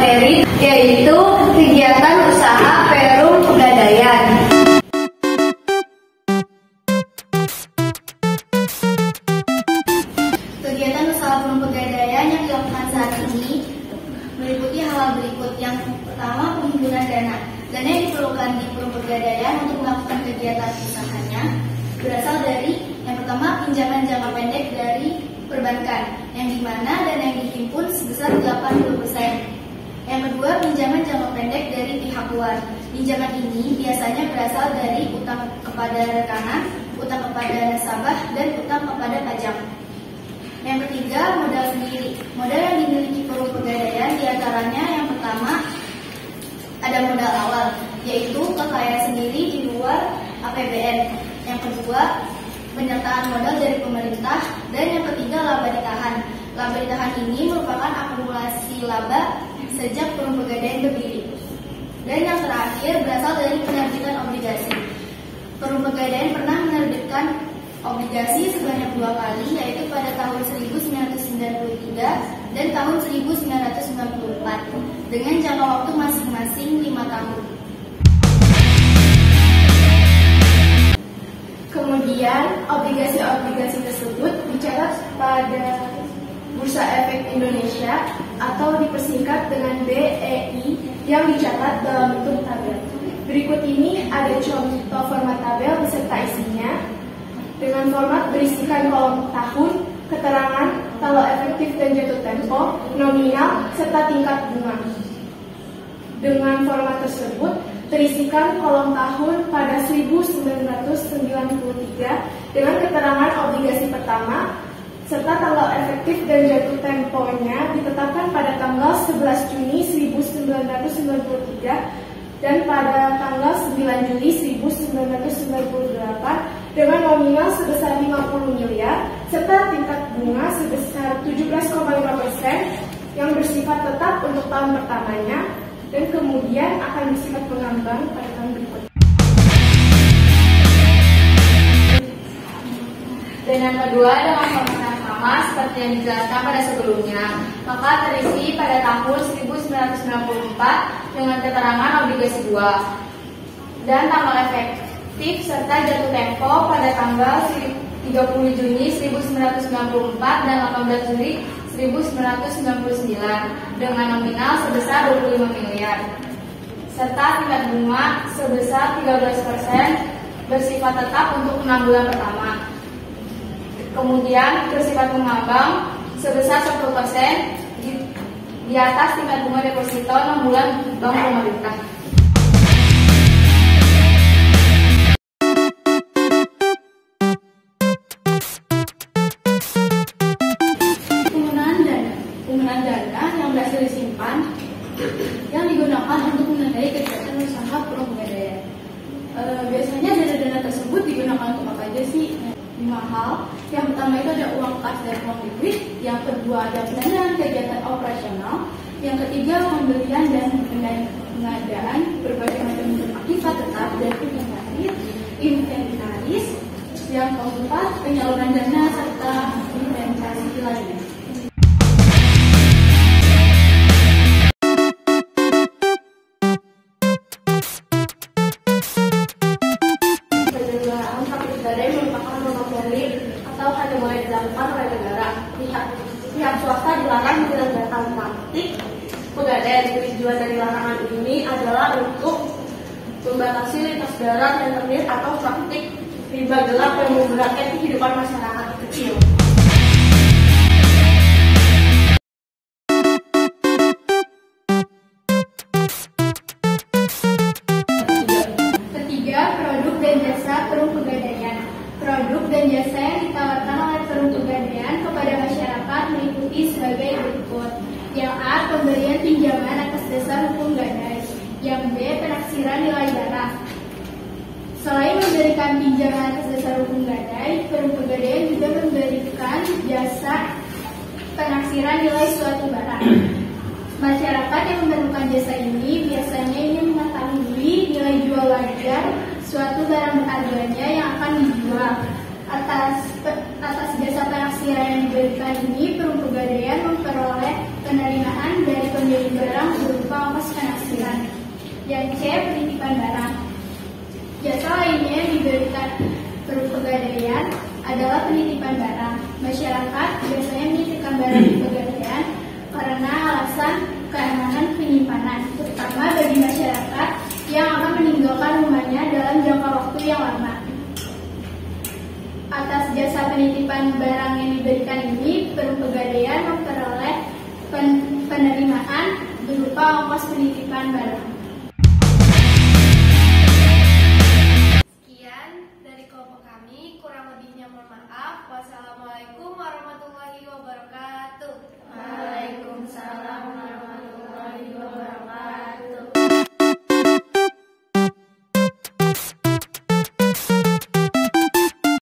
materi, yaitu kegiatan usaha Perum Pegadaian. Kegiatan usaha Perum Pegadaian yang dilakukan saat ini meliputi hal berikut. Yang pertama, penghimpunan dana. Dana yang diperlukan di Perum Pegadaian untuk melakukan kegiatan usahanya berasal dari yang pertama, pinjaman jangka pendek dari perbankan, yang dimana dana yang dihimpun sebesar 80%. Yang kedua, pinjaman jangka pendek dari pihak luar. Pinjaman ini biasanya berasal dari utang kepada rekanan, utang kepada nasabah, dan utang kepada pajak. Yang ketiga, modal sendiri. Modal yang dimiliki Perum Pegadaian diantaranya yang pertama, ada modal awal, yaitu kekayaan sendiri di luar APBN. Yang kedua, penyertaan modal dari pemerintah. Dan yang ketiga, laba ditahan. Laba ditahan ini merupakan akumulasi laba sejak Perum Pegadaian berdiri. Dan yang terakhir berasal dari penerbitan obligasi. Perum Pegadaian pernah menerbitkan obligasi sebanyak 2 kali, yaitu pada tahun 1993 dan tahun 1994 dengan jangka waktu masing-masing 5 tahun. Kemudian obligasi-obligasi tersebut dicatat pada Bursa Efek Indonesia atau dipersingkat dengan BEI yang dicatat dalam bentuk tabel. Berikut ini ada contoh format tabel beserta isinya. Dengan format berisikan kolom tahun, keterangan, tanggal efektif dan jatuh tempo, nominal, serta tingkat bunga. Dengan format tersebut, terisikan kolom tahun pada 1993 dengan keterangan obligasi pertama, serta tanggal efektif dan jatuh temponya ditetapkan pada tanggal 11 Juni 1993 dan pada tanggal 9 Juli 1998 dengan nominal sebesar 50 miliar serta tingkat bunga sebesar 17,5% yang bersifat tetap untuk tahun pertamanya dan kemudian akan bersifat mengambang pada tahun berikutnya. Dan yang kedua, dengan format yang sama seperti yang dijelaskan pada sebelumnya, maka terisi pada tahun 1994 dengan keterangan obligasi 2 dan tanggal efektif serta jatuh tempo pada tanggal 30 Juni 1994 dan 18 Juli 1999 dengan nominal sebesar 25 miliar serta tingkat bunga sebesar 13% bersifat tetap untuk 6 bulan pertama. Kemudian bersifat mengambang sebesar 10% di atas tingkat bunga deposito 6 bulan bank pemerintah. Penggunaan dana yang berhasil disimpan yang digunakan untuk menandai kegiatan usaha Perum Pegadaian. Biasanya dana-dana tersebut digunakan untuk apa aja sih? 5 hal. Yang pertama itu ada uang kas dan uang likuid. Yang kedua ada pendanaan kegiatan operasional. Yang ketiga pembelian dan pengadaan berbagai macam bentuk akibat tetap dan inventaris. Yang keempat penyaluran dana serta inventarisasi lainnya. Atau hanya boleh dilakukan oleh negara. Pihak swasta dilarang menyelenggarakan praktik pegadaian. Tujuan dari larangan ini adalah untuk membatasi lintas darat internet atau praktik riba gelap yang memberatkan kehidupan masyarakat kecil. Ketiga, produk dan jasa Perum Pegadaian. Produk dan jasa yang ditawarkan oleh Perum Pegadaian kepada masyarakat meliputi sebagai berikut. Yang A, pemberian pinjaman atas dasar hukum gadai. Yang B, penaksiran nilai barang. Selain memberikan pinjaman atas dasar hukum gadai, Perum Pegadaian juga memberikan jasa penaksiran nilai suatu barang. Masyarakat yang memerlukan jasa ini biasanya ingin mengetahui nilai jual wajar suatu barang berharganya yang akan dijual. Atas jasa penaksiran yang diberikan ini, Perum Pegadaian memperoleh penerimaan dari pembeli barang berupa Yang C. Penitipan barang. Jasa lainnya yang diberikan Perum Pegadaian adalah penitipan barang. Masyarakat biasanya menitipkan barang di Pegadaian karena alasan keamanan penyimpanan, terutama bagi masyarakat yang akan meninggalkan rumahnya dalam jangka waktu yang lama. Atas jasa penitipan barang yang diberikan ini, Perum Pegadaian memperoleh penerimaan berupa ongkos penitipan barang. Sekian dari kelompok kami, kurang lebihnya mohon maaf. Wassalamualaikum warahmatullahi wabarakatuh.